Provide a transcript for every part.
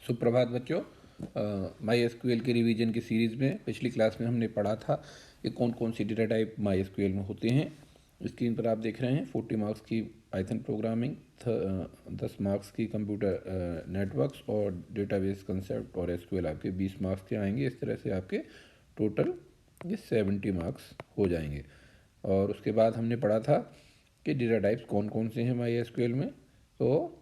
सुप्रभात बच्चों। My SQL के रिवीजन की सीरीज़ में पिछली क्लास में हमने पढ़ा था कि कौन कौन सी डेटा टाइप माई एसक्यूएल में होते हैं। स्क्रीन पर आप देख रहे हैं 40 मार्क्स की पाइथन प्रोग्रामिंग, 10 मार्क्स की कंप्यूटर नेटवर्क्स और डेटाबेस कंसेप्ट और एसक्यूएल आपके 20 मार्क्स के आएंगे। इस तरह से आपके टोटल ये 70 मार्क्स हो जाएंगे। और उसके बाद हमने पढ़ा था कि डेटा टाइप्स कौन कौन से हैं माई एसक्यूएल में। तो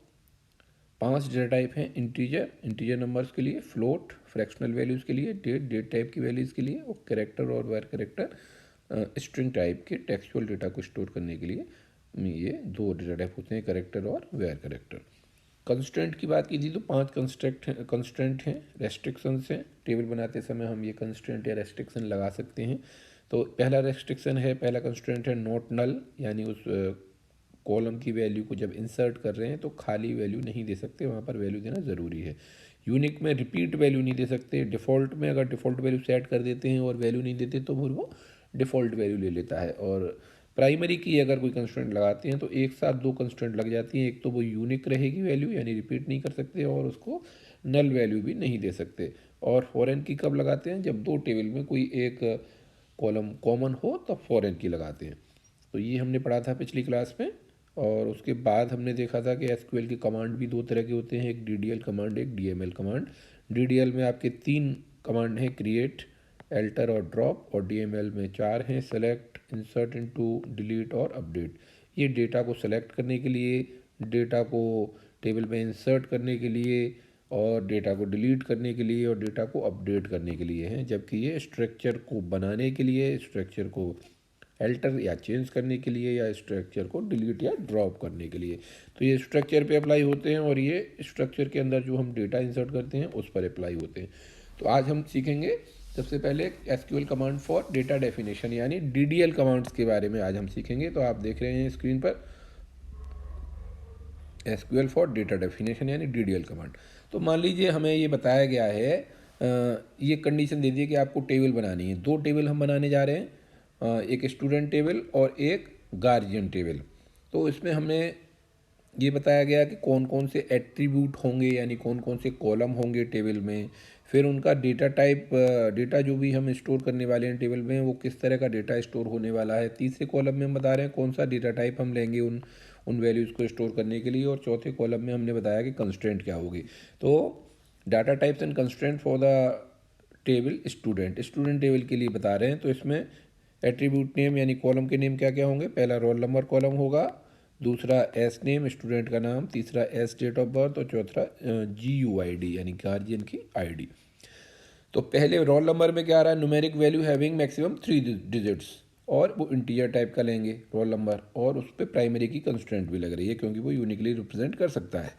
5 डेटा टाइप हैं। इंटीजर नंबर्स के लिए, फ्लोट फ्रैक्शनल वैल्यूज़ के लिए, डेट टाइप की वैल्यूज़ के लिए, और कैरेक्टर और वेर कैरेक्टर स्ट्रिंग टाइप के टेक्सचुअल डेटा को स्टोर करने के लिए ये 2 डेटा टाइप होते हैं, कैरेक्टर और वेर कैरेक्टर। कंस्ट्रेंट की बात की थी तो 5 कंस्ट्रेंट हैं, रेस्ट्रिक्शंस हैं। टेबल बनाते समय हम ये कंस्ट्रेंट या रेस्ट्रिक्शन लगा सकते हैं। तो पहला कंस्ट्रेंट है नॉट नल, यानी उस कॉलम की वैल्यू को जब इंसर्ट कर रहे हैं तो खाली वैल्यू नहीं दे सकते, वहाँ पर वैल्यू देना ज़रूरी है। यूनिक में रिपीट वैल्यू नहीं दे सकते। डिफ़ॉल्ट में अगर डिफ़ॉल्ट वैल्यू सेट कर देते हैं और वैल्यू नहीं देते तो फिर वो डिफ़ॉल्ट वैल्यू ले लेता है। और प्राइमरी की अगर कोई कंस्ट्रेंट लगाते हैं तो एक साथ 2 कंस्ट्रेंट लग जाती हैं। एक तो वो यूनिक रहेगी वैल्यू, यानी रिपीट नहीं कर सकते, और उसको नल वैल्यू भी नहीं दे सकते। और फॉरेन की कब लगाते हैं? जब 2 टेबल में कोई एक कॉलम कॉमन हो तब फॉरेन की लगाते हैं। तो ये हमने पढ़ा था पिछली क्लास में। और उसके बाद हमने देखा था कि एसक्यूएल के कमांड भी 2 तरह के होते हैं, एक डीडीएल कमांड, एक डीएमएल कमांड। डीडीएल में आपके 3 कमांड हैं, क्रिएट, एल्टर और ड्रॉप, और डीएमएल में 4 हैं, सेलेक्ट, इंसर्ट इनटू, डिलीट और अपडेट। ये डेटा को सेलेक्ट करने के लिए, डेटा को टेबल में इंसर्ट करने के लिए, और डेटा को डिलीट करने के लिए, और डेटा को अपडेट करने के लिए हैं। जबकि ये स्ट्रक्चर को बनाने के लिए, स्ट्रक्चर को अल्टर या चेंज करने के लिए, या स्ट्रक्चर को डिलीट या ड्रॉप करने के लिए। तो ये स्ट्रक्चर पे अप्लाई होते हैं, और ये स्ट्रक्चर के अंदर जो हम डेटा इंसर्ट करते हैं उस पर अप्लाई होते हैं। तो आज हम सीखेंगे सबसे पहले SQL command for data definition, यानी डीडीएल कमांड्स के बारे में आज हम सीखेंगे। तो आप देख रहे हैं स्क्रीन पर एसक्यूएल फॉर डेटा डेफिनेशन यानी डीडीएल कमांड। तो मान लीजिए हमें ये बताया गया है, ये कंडीशन दे दी है कि आपको टेबल बनानी है। 2 टेबल हम बनाने जा रहे हैं, एक स्टूडेंट टेबल और एक गार्जियन टेबल। तो इसमें हमें ये बताया गया कि कौन कौन से एट्रीब्यूट होंगे, यानी कौन कौन से कॉलम होंगे टेबल में। फिर उनका डेटा टाइप, डेटा जो भी हम स्टोर करने वाले हैं टेबल में, वो किस तरह का डेटा स्टोर होने वाला है। तीसरे कॉलम में हम बता रहे हैं कौन सा डेटा टाइप हम लेंगे उन वैल्यूज़ को स्टोर करने के लिए। और चौथे कॉलम में हमने बताया कि कंस्ट्रेंट क्या होगी। तो data types and constraint for the table student table के लिए बता रहे हैं। तो इसमें एट्रीब्यूट नेम यानी कॉलम के नेम क्या क्या होंगे? पहला रोल नंबर कॉलम होगा, दूसरा एस नेम स्टूडेंट का नाम, तीसरा एस डेट ऑफ बर्थ, और चौथा GUID यानी गार्जियन की आईडी। तो पहले रोल नंबर में क्या आ रहा है? Numeric value having maximum 3 digits, और वो इंटीजर टाइप का लेंगे रोल नंबर, और उस पर प्राइमरी की कंस्ट्रेंट भी लग रही है क्योंकि वो यूनिकली रिप्रेजेंट कर सकता है।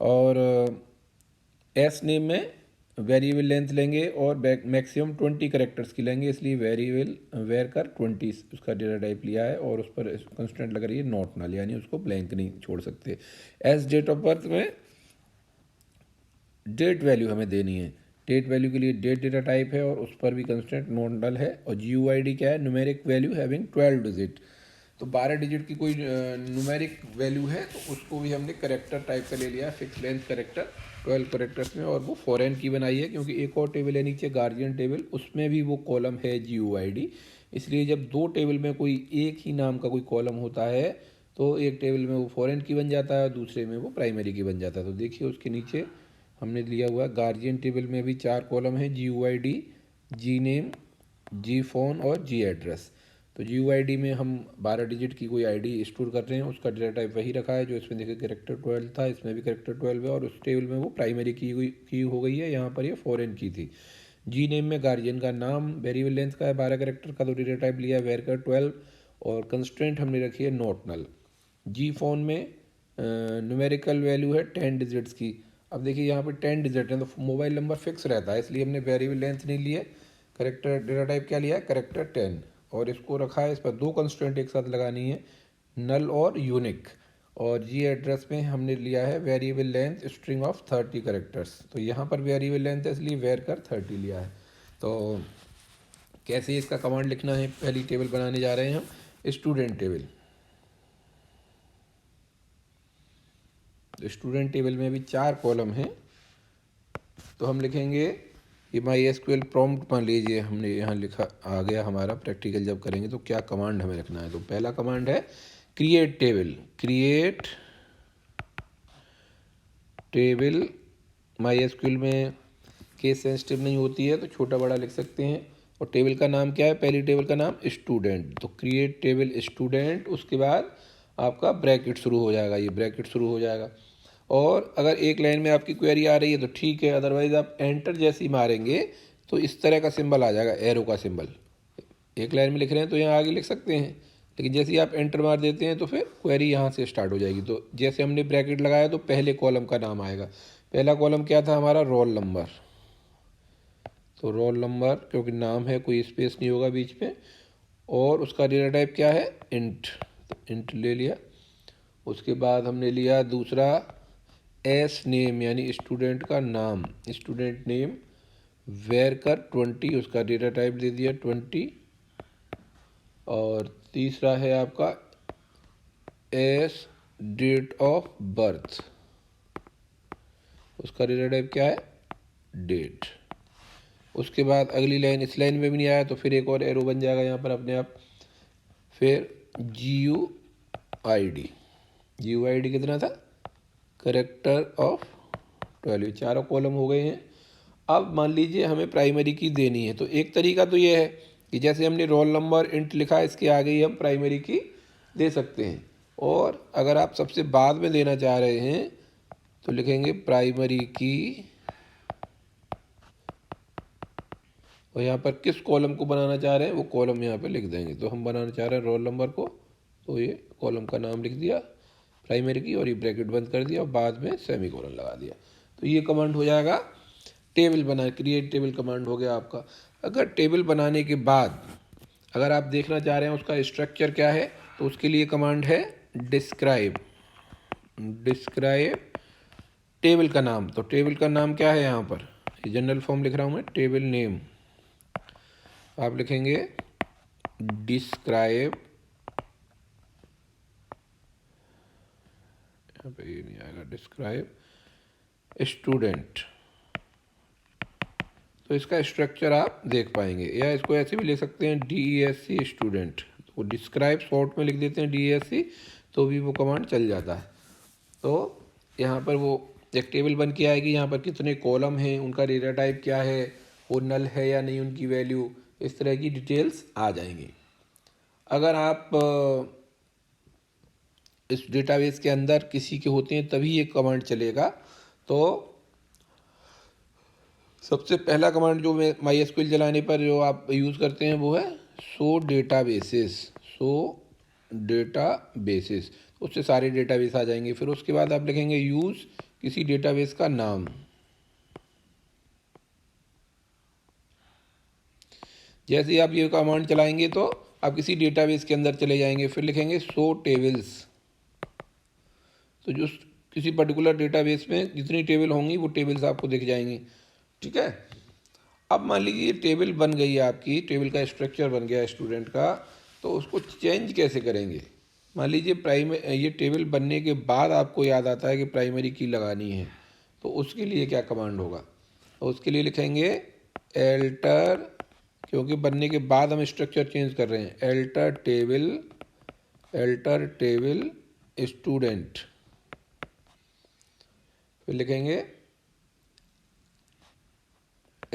और एस नेम में वेरिएबल लेंथ लेंगे और मैक्सिमम 20 करेक्टर्स की लेंगे, इसलिए वेरिएबल वेर कर 20 उसका डेटा टाइप लिया है, और उस पर कंस्टेंट लग रही है नॉट नल, यानी उसको ब्लैंक नहीं छोड़ सकते। एस डेट ऑफ बर्थ में डेट वैल्यू हमें देनी है, डेट वैल्यू के लिए डेट डेटा टाइप है और उस पर भी कंस्टेंट नॉट नल है। और GUID क्या है? Numeric value having 12 digit. तो 12 डिजिट की कोई न्यूमेरिक वैल्यू है तो उसको भी हमने करेक्टर टाइप का ले लिया, फिक्स लेंथ करेक्टर 12 करेक्टर्स में, और वो फॉरेन की बनाई है क्योंकि एक और टेबल है नीचे गार्जियन टेबल, उसमें भी वो कॉलम है GUID। इसलिए जब 2 टेबल में कोई एक ही नाम का कोई कॉलम होता है तो एक टेबल में वो फॉरेन की बन जाता है और दूसरे में वो प्राइमरी की बन जाता है। तो देखिए उसके नीचे हमने लिया हुआ गार्जियन टेबल में भी 4 कॉलम है, GUID, G name, G phone और G एड्रेस। तो GUID में हम 12 डिजिट की कोई आईडी स्टोर कर रहे हैं, उसका डेटा टाइप वही रखा है जो इसमें देखिए कैरेक्टर 12 था, इसमें भी कैरेक्टर 12 है, और उस टेबल में वो प्राइमरी की हो गई है, यहाँ पर ये फॉरेन की थी। G नेम में गार्जियन का नाम, वेरिएबल लेंथ का है 12 कैरेक्टर का, तो डेटा टाइप लिया है वेर कर 12, और कंस्ट्रेंट हमने रखी है नॉट नल। G फ़ोन में न्यूमेरिकल वैल्यू है 10 डिजिट्स की। अब देखिए यहाँ पे 10 डिजिट है तो मोबाइल नंबर फिक्स रहता है, इसलिए हमने वेरिएबल लेंथ नहीं लिए, करेक्टर डेटा टाइप क्या लिया है? करेक्टर 10, और इसको रखा है, इस पर 2 कंस्ट्रेंट एक साथ लगानी है, नल और यूनिक। और G एड्रेस में हमने लिया है variable length string of 30 characters. तो यहाँ पर वेरिएबल लेंथ है इसलिए वेर कर 30 लिया है। तो कैसे इसका कमांड लिखना है? पहली टेबल बनाने जा रहे हैं हम स्टूडेंट टेबल। तो स्टूडेंट टेबल में भी 4 कॉलम हैं, तो हम लिखेंगे ये MySQL प्रॉम्प्ट मान लीजिए हमने यहाँ लिखा आ गया हमारा। प्रैक्टिकल जब करेंगे तो क्या कमांड हमें रखना है, तो पहला कमांड है क्रिएट टेबल। MySQL में केस सेंसिटिव नहीं होती है तो छोटा बड़ा लिख सकते हैं। और टेबल का नाम क्या है, पहली टेबल का नाम स्टूडेंट, तो क्रिएट टेबल स्टूडेंट। उसके बाद आपका ब्रैकेट शुरू हो जाएगा, ये ब्रैकेट शुरू हो जाएगा। और अगर एक लाइन में आपकी क्वेरी आ रही है तो ठीक है, अदरवाइज आप एंटर जैसे ही मारेंगे तो इस तरह का सिंबल आ जाएगा, एरो का सिंबल। एक लाइन में लिख रहे हैं तो यहाँ आगे लिख सकते हैं, लेकिन जैसे ही आप एंटर मार देते हैं तो फिर क्वेरी यहाँ से स्टार्ट हो जाएगी। तो जैसे हमने ब्रैकेट लगाया तो पहले कॉलम का नाम आएगा। पहला कॉलम क्या था हमारा, रोल नंबर, तो रोल नंबर क्योंकि नाम है कोई स्पेस नहीं होगा बीच में। और उसका डेटा टाइप क्या है, इंट, तो इंट ले लिया। उसके बाद हमने लिया दूसरा एस नेम यानी स्टूडेंट का नाम, स्टूडेंट नेम वेर कर 20, उसका डेटा टाइप दे दिया 20। और तीसरा है आपका एस डेट ऑफ बर्थ, उसका डेटा टाइप क्या है, डेट। उसके बाद अगली लाइन, इस लाइन में भी नहीं आया तो फिर एक और एरो बन जाएगा यहाँ पर अपने आप। फिर GUID कितना था, करेक्टर ऑफ 12, चारों कॉलम हो गए हैं। अब मान लीजिए हमें प्राइमरी की देनी है, तो एक तरीका तो ये है कि जैसे हमने रोल नंबर इंट लिखा, इसके आगे ही हम प्राइमरी की दे सकते हैं। और अगर आप सबसे बाद में देना चाह रहे हैं तो लिखेंगे प्राइमरी की, और यहाँ पर किस कॉलम को बनाना चाह रहे हैं वो कॉलम यहाँ पे लिख देंगे। तो हम बनाना चाह रहे हैं रोल नंबर को, तो ये कॉलम का नाम लिख दिया प्राइमरी की, और ये ब्रैकेट बंद कर दिया और बाद में सेमीकोलन लगा दिया। तो ये कमांड हो जाएगा टेबल बना, क्रिएट टेबल कमांड हो गया आपका। अगर टेबल बनाने के बाद अगर आप देखना चाह रहे हैं उसका स्ट्रक्चर क्या है, तो उसके लिए कमांड है डिस्क्राइब टेबल का नाम। तो टेबल का नाम क्या है, यहाँ पर जनरल फॉर्म लिख रहा हूँ मैं, टेबल नेम आप लिखेंगे डिस्क्राइब, यहाँ पे ये नहीं आएगा, डिस्क्राइब स्टूडेंट। तो इसका स्ट्रक्चर आप देख पाएंगे, या इसको ऐसे भी ले सकते हैं DESC स्टूडेंट, तो डिस्क्राइब शॉर्ट में लिख देते हैं DESC, तो भी वो कमांड चल जाता है। तो यहाँ पर वो एक टेबल बन के आएगी, यहाँ पर कितने कॉलम हैं, उनका डेटा टाइप क्या है, वो नल है या नहीं उनकी वैल्यू, इस तरह की डिटेल्स आ जाएंगी। अगर आप इस डेटाबेस के अंदर किसी के होते हैं तभी ये कमांड चलेगा। तो सबसे पहला कमांड जो MySQL चलाने पर जो आप यूज़ करते हैं वो है शो डेटाबेसेस, उससे सारे डेटाबेस आ जाएंगे। फिर उसके बाद आप लिखेंगे यूज़ किसी डेटाबेस का नाम, जैसे ही आप ये कमांड चलाएंगे तो आप किसी डेटाबेस के अंदर चले जाएंगे। फिर लिखेंगे शो टेबल्स, तो जो किसी पर्टिकुलर डेटाबेस में जितनी टेबल होंगी वो टेबल्स आपको दिख जाएंगी, ठीक है। अब मान लीजिए टेबल बन गई है आपकी, टेबल का स्ट्रक्चर बन गया स्टूडेंट का, तो उसको चेंज कैसे करेंगे। मान लीजिए ये टेबल बनने के बाद आपको याद आता है कि प्राइमरी की लगानी है, तो उसके लिए क्या कमांड होगा, तो उसके लिए लिखेंगे एल्टर, क्योंकि बनने के बाद हम स्ट्रक्चर चेंज कर रहे हैं, एल्टर टेबल स्टूडेंट। फिर लिखेंगे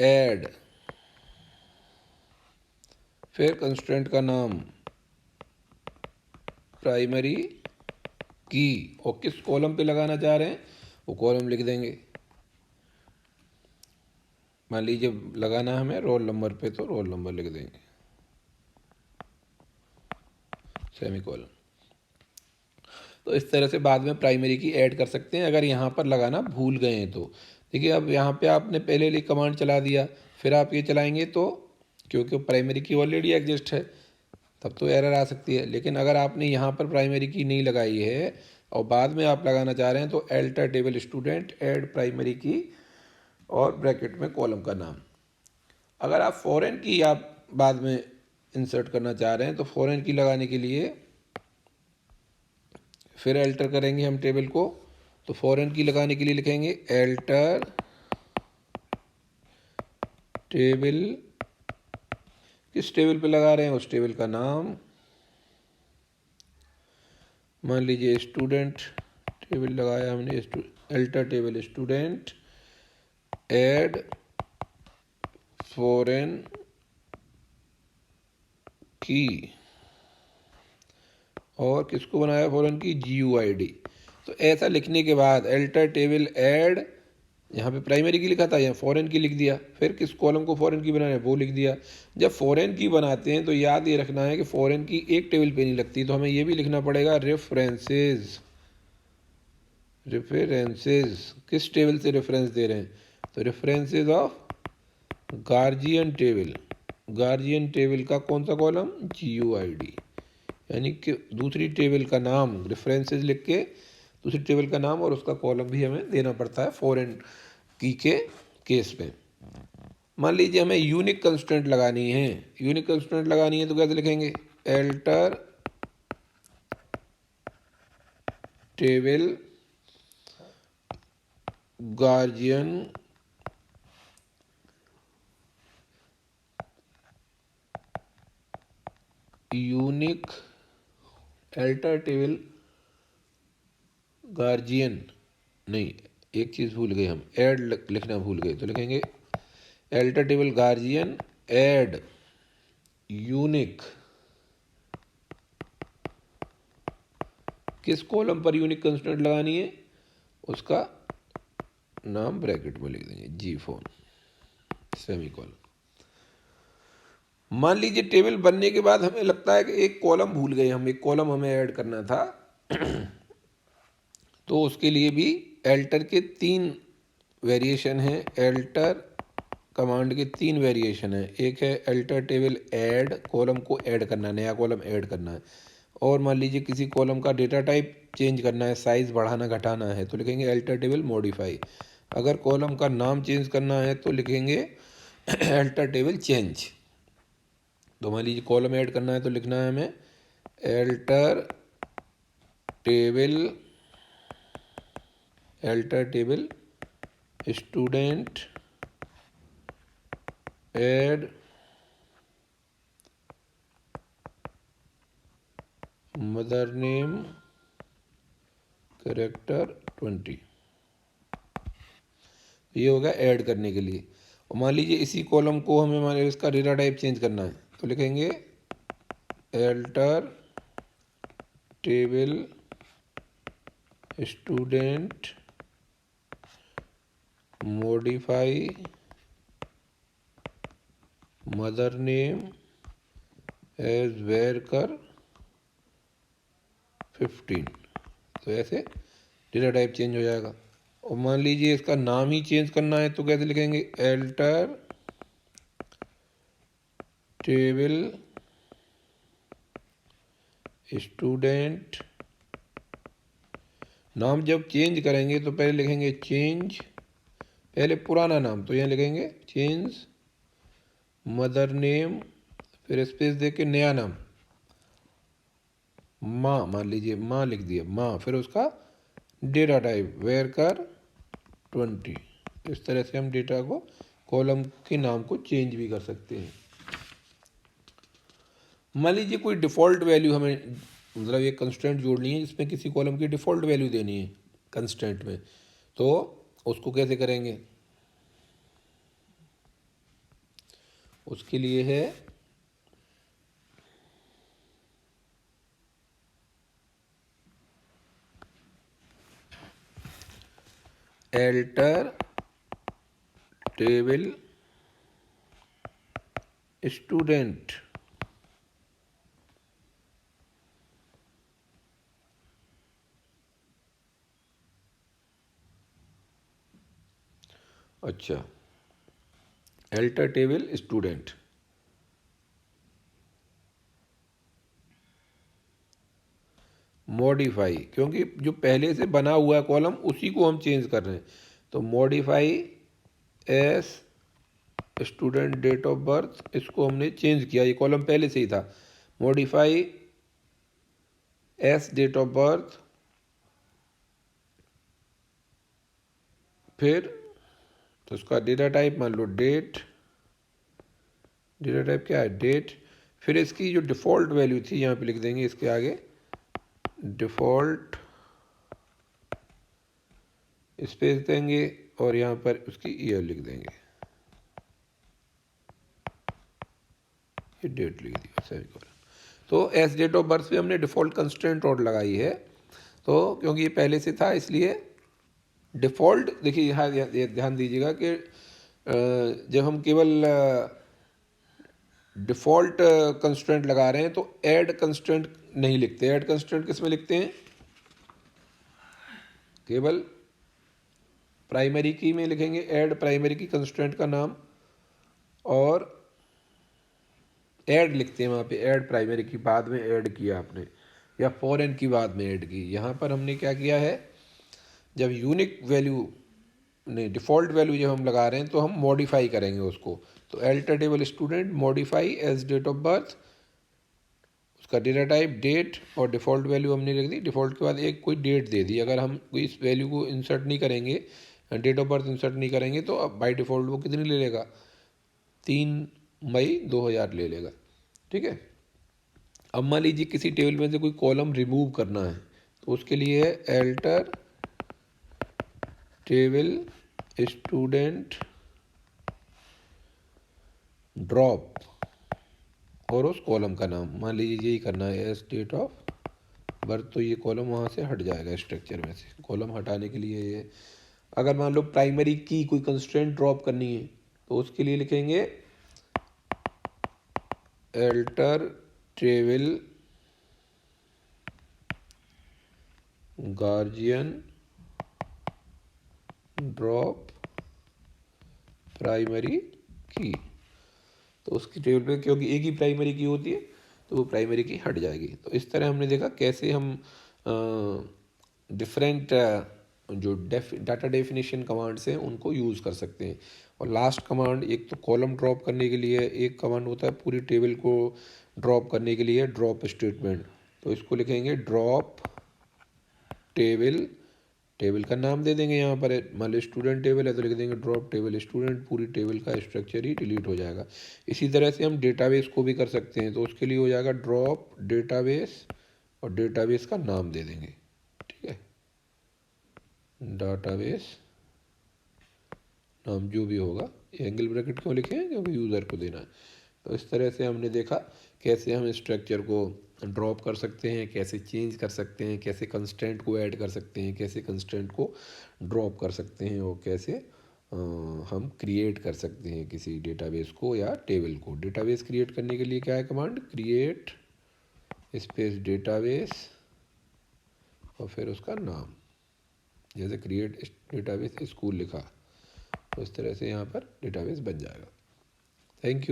ऐड, फिर कंस्ट्रेंट का नाम प्राइमरी की, और किस कॉलम पे लगाना चाह रहे हैं वो कॉलम लिख देंगे। मान लीजिए लगाना हमें रोल नंबर पे, तो रोल नंबर लिख देंगे सेमीकोलन। तो इस तरह से बाद में प्राइमरी की ऐड कर सकते हैं अगर यहाँ पर लगाना भूल गए हैं तो। देखिए अब यहाँ पे आपने पहले लिए कमांड चला दिया, फिर आप ये चलाएंगे तो क्योंकि प्राइमरी की ऑलरेडी एग्जिस्ट है तब तो एरर आ सकती है। लेकिन अगर आपने यहाँ पर प्राइमरी की नहीं लगाई है और बाद में आप लगाना चाह रहे हैं तो alter table student add primary की और ब्रैकेट में कॉलम का नाम। अगर आप फॉरेन की आप बाद में इंसर्ट करना चाह रहे हैं तो फॉरेन की लगाने के लिए फिर एल्टर करेंगे हम टेबल को, तो फॉरेन की लगाने के लिए लिखेंगे एल्टर टेबल, किस टेबल पे लगा रहे हैं, उस टेबल का नाम। मान लीजिए स्टूडेंट टेबल लगाया हमने, alter table student, add foreign की, और किसको बनाया फॉरेन की, GUID। तो ऐसा लिखने के बाद अल्टर टेबल ऐड, यहाँ पे प्राइमरी की लिखा था, यहाँ फॉरेन की लिख दिया, फिर किस कॉलम को फॉरेन की बनाना है वो लिख दिया। जब फॉरेन की बनाते हैं तो याद ये रखना है कि फॉरेन की एक टेबल पे नहीं लगती, तो हमें ये भी लिखना पड़ेगा रेफरेंसेस। रेफरेंसेस किस टेबल से रेफरेंस दे रहे हैं, तो references of guardian table. Guardian table का कौन सा कॉलम, GUID, यानी कि दूसरी टेबल का नाम, रेफरेंसेस लिख के दूसरी टेबल का नाम और उसका कॉलम भी हमें देना पड़ता है फॉरेन की के केस में। मान लीजिए हमें यूनिक कंस्ट्रेंट लगानी है, यूनिक कंस्ट्रेंट लगानी है तो कैसे लिखेंगे, alter table guardian unique, alter table guardian, नहीं एक चीज़ भूल गए हम, ऐड लिखना भूल गए, तो लिखेंगे alter table guardian add unique, किस कॉलम पर यूनिक कंस्टेंट लगानी है, उसका नाम ब्रैकेट में लिख देंगे G4 सेमीकोलन। मान लीजिए टेबल बनने के बाद हमें लगता है कि एक कॉलम भूल गए हम, एक कॉलम हमें ऐड करना था तो उसके लिए भी अल्टर के 3 वेरिएशन हैं, अल्टर कमांड के 3 वेरिएशन हैं। एक है अल्टर टेबल ऐड, कॉलम को ऐड करना है, नया कॉलम ऐड करना है। और मान लीजिए किसी कॉलम का डेटा टाइप चेंज करना है, साइज़ बढ़ाना घटाना है, तो लिखेंगे अल्टर टेबल मॉडिफाई। अगर कॉलम का नाम चेंज करना है तो लिखेंगे अल्टर टेबल चेंज। तो मान लीजिए कॉलम ऐड करना है तो लिखना है हमें alter table student add mother name character 20। ये होगा ऐड करने के लिए। और मान लीजिए इसी कॉलम को हमें मान लीजिए इसका डेटा टाइप चेंज करना है तो लिखेंगे alter table student modify mother name as varchar 15। तो ऐसे डेटा टाइप चेंज हो जाएगा। और मान लीजिए इसका नाम ही चेंज करना है तो कैसे लिखेंगे अल्टर टेबल स्टूडेंट, नाम जब चेंज करेंगे तो पहले लिखेंगे चेंज, पहले पुराना नाम, तो यहाँ लिखेंगे चेंज मदर नेम, फिर स्पेस दे के नया नाम माँ, मान लीजिए माँ लिख दिया माँ, फिर उसका डेटा टाइप वेरकर 20। इस तरह से हम डेटा को, कॉलम के नाम को चेंज भी कर सकते हैं। मान लीजिए कोई डिफ़ॉल्ट वैल्यू हमें, मतलब एक कंस्टेंट जोड़नी है जिसमें किसी कॉलम की डिफ़ॉल्ट वैल्यू देनी है कंस्टेंट में, तो उसको कैसे करेंगे, उसके लिए है अल्टर टेबल स्टूडेंट अच्छा अल्टर टेबल स्टूडेंट, मॉडिफाई, क्योंकि जो पहले से बना हुआ है कॉलम उसी को हम चेंज कर रहे हैं, तो modify as student date of birth, इसको हमने चेंज किया, ये कॉलम पहले से ही था। Modify as date of birth, फिर तो उसका डेटा टाइप मान लो डेट, डेटा टाइप क्या है, डेट। फिर इसकी जो डिफ़ॉल्ट वैल्यू थी यहाँ पे लिख देंगे, इसके आगे डिफ़ॉल्ट स्पेस देंगे और यहाँ पर उसकी ईयर लिख देंगे, ये डेट लिख दी सेमीकोलन। तो एस डेट ऑफ बर्थ पे हमने डिफ़ॉल्ट कंस्ट्रेंट और लगाई है, तो क्योंकि ये पहले से था इसलिए डिफ़ॉल्ट। देखिए यहाँ ये ध्यान दीजिएगा कि जब हम केवल डिफ़ॉल्ट कंस्ट्रेंट लगा रहे हैं तो ऐड कंस्ट्रेंट नहीं लिखते। ऐड कंस्ट्रेंट किस में लिखते हैं, केवल प्राइमरी की में लिखेंगे, ऐड प्राइमरी की कंस्ट्रेंट का नाम, और ऐड लिखते हैं वहाँ पे, ऐड प्राइमरी की बाद में ऐड किया आपने, या फॉरेन की बाद में ऐड की। यहाँ पर हमने क्या किया है, जब यूनिक वैल्यू नहीं डिफ़ॉल्ट वैल्यू जब हम लगा रहे हैं तो हम मॉडिफाई करेंगे उसको। तो alter table student modify as date of birth, उसका डेटा टाइप डेट, और डिफ़ॉल्ट वैल्यू हमने लिख दी। डिफ़ॉल्ट के बाद एक कोई डेट दे दी। अगर हम कोई इस वैल्यू को इंसर्ट नहीं करेंगे, डेट ऑफ बर्थ इंसर्ट नहीं करेंगे, तो अब बाय डिफ़ॉल्ट वो कितनी ले लेगा, 3 मई 2000 ले लेगा। ठीक है। अब मान लीजिए किसी टेबल में से कोई कॉलम रिमूव करना है, तो उसके लिए है अल्टर टेबल स्टूडेंट ड्रॉप, और उस कॉलम का नाम मान लीजिए यही करना है एज डेट ऑफ बर्थ। तो ये कॉलम वहाँ से हट जाएगा स्ट्रक्चर में से। कॉलम हटाने के लिए ये, अगर मान लो प्राइमरी की कोई कंस्ट्रेंट ड्रॉप करनी है तो उसके लिए लिखेंगे alter table guardian drop primary की। तो उसकी टेबल पे क्योंकि एक ही प्राइमरी की होती है तो वो प्राइमरी की हट जाएगी। तो इस तरह हमने देखा कैसे हम डिफरेंट जो डाटा डेफिनेशन कमांड्स हैं उनको यूज़ कर सकते हैं। और लास्ट कमांड, एक तो कॉलम ड्रॉप करने के लिए एक कमांड होता है, पूरी टेबल को ड्रॉप करने के लिए ड्रॉप स्टेटमेंट। तो इसको लिखेंगे ड्रॉप टेबल, टेबल का नाम दे देंगे यहाँ पर, मान लो स्टूडेंट टेबल है तो लिख देंगे ड्रॉप टेबल स्टूडेंट, पूरी टेबल का स्ट्रक्चर ही डिलीट हो जाएगा। इसी तरह से हम डेटाबेस को भी कर सकते हैं, तो उसके लिए हो जाएगा ड्रॉप डेटाबेस, और डेटाबेस का नाम दे देंगे। ठीक है, डाटाबेस नाम जो भी होगा, एंगल ब्रैकेट क्यों लिखे हैं, क्योंकि यूज़र को देना है। तो इस तरह से हमने देखा कैसे हम स्ट्रक्चर को ड्रॉप कर सकते हैं, कैसे चेंज कर सकते हैं, कैसे कंस्ट्रेंट को ऐड कर सकते हैं, कैसे कंस्ट्रेंट को ड्रॉप कर सकते हैं, और कैसे हम क्रिएट कर सकते हैं किसी डेटाबेस को या टेबल को। डेटाबेस क्रिएट करने के लिए क्या है कमांड, क्रिएट स्पेस डेटाबेस और फिर उसका नाम, जैसे क्रिएट डेटाबेस स्कूल लिखा तो इस तरह से यहाँ पर डेटाबेस बन जाएगा। Thank you.